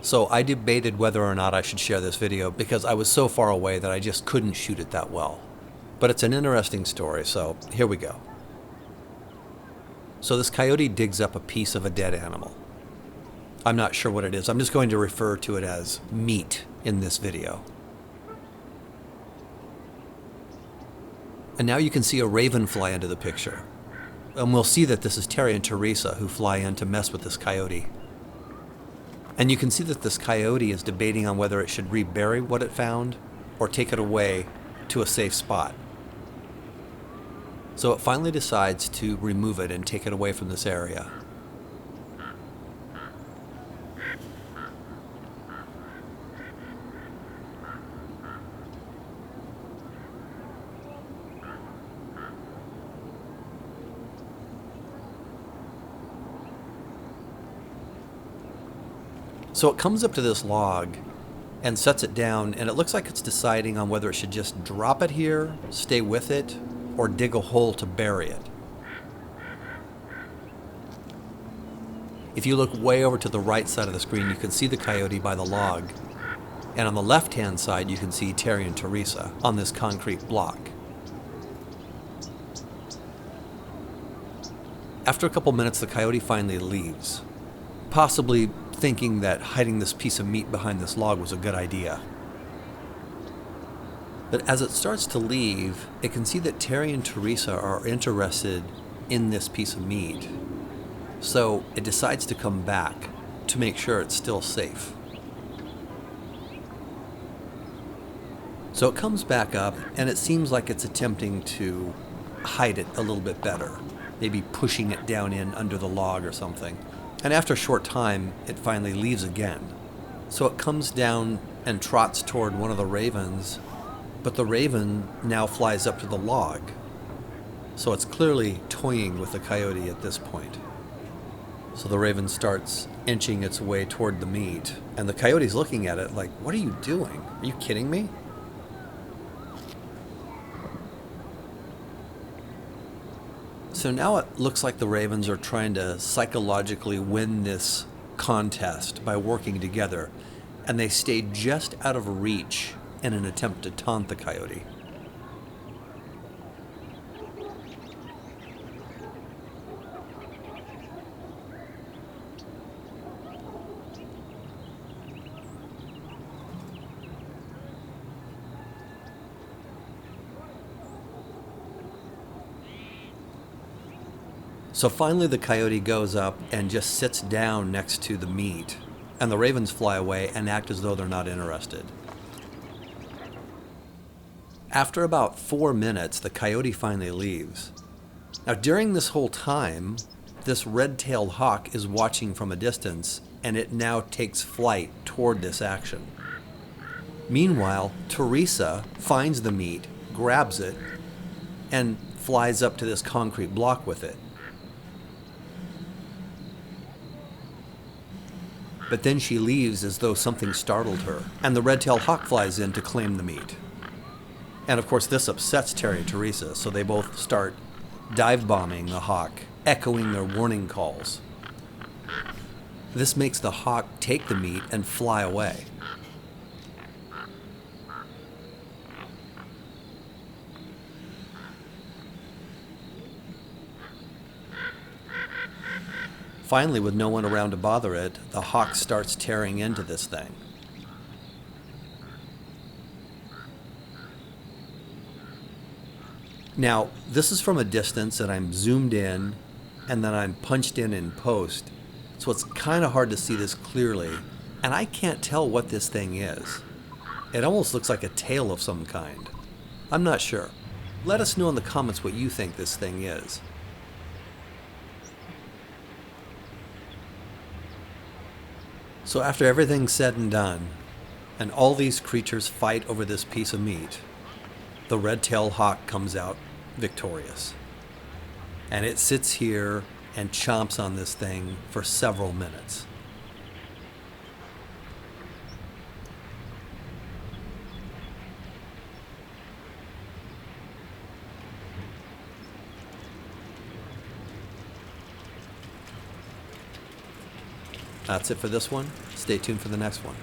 So I debated whether or not I should share this video because I was so far away that I just couldn't shoot it that well. But it's an interesting story, so here we go. So this coyote digs up a piece of a dead animal. I'm not sure what it is. I'm just going to refer to it as meat in this video. And now you can see a raven fly into the picture. And we'll see that this is Terry and Teresa who fly in to mess with this coyote. And you can see that this coyote is debating on whether it should rebury what it found or take it away to a safe spot. So it finally decides to remove it and take it away from this area. So it comes up to this log and sets it down, and it looks like it's deciding on whether it should just drop it here, stay with it, or dig a hole to bury it. If you look way over to the right side of the screen, you can see the coyote by the log. And on the left-hand side, you can see Terry and Teresa on this concrete block. After a couple minutes, the coyote finally leaves, possibly thinking that hiding this piece of meat behind this log was a good idea. But as it starts to leave, it can see that Terry and Teresa are interested in this piece of meat. So it decides to come back to make sure it's still safe. So it comes back up, and it seems like it's attempting to hide it a little bit better, maybe pushing it down in under the log or something. And after a short time, it finally leaves again. So it comes down and trots toward one of the ravens, but the raven now flies up to the log. So it's clearly toying with the coyote at this point. So the raven starts inching its way toward the meat, and the coyote's looking at it like, "What are you doing? Are you kidding me?" So now it looks like the ravens are trying to psychologically win this contest by working together, and they stay just out of reach in an attempt to taunt the coyote. So finally the coyote goes up and just sits down next to the meat, and the ravens fly away and act as though they're not interested. After about 4 minutes, the coyote finally leaves. Now during this whole time, this red-tailed hawk is watching from a distance, and it now takes flight toward this action. Meanwhile, Teresa finds the meat, grabs it, and flies up to this concrete block with it. But then she leaves as though something startled her, and the red-tailed hawk flies in to claim the meat. And of course this upsets Terry and Teresa, so they both start dive-bombing the hawk, echoing their warning calls. This makes the hawk take the meat and fly away. Finally, with no one around to bother it, the hawk starts tearing into this thing. Now, this is from a distance, and I'm zoomed in, and then I'm punched in post, so it's kind of hard to see this clearly, and I can't tell what this thing is. It almost looks like a tail of some kind. I'm not sure. Let us know in the comments what you think this thing is. So after everything's said and done, and all these creatures fight over this piece of meat, the red-tailed hawk comes out victorious. And it sits here and chomps on this thing for several minutes. That's it for this one. Stay tuned for the next one.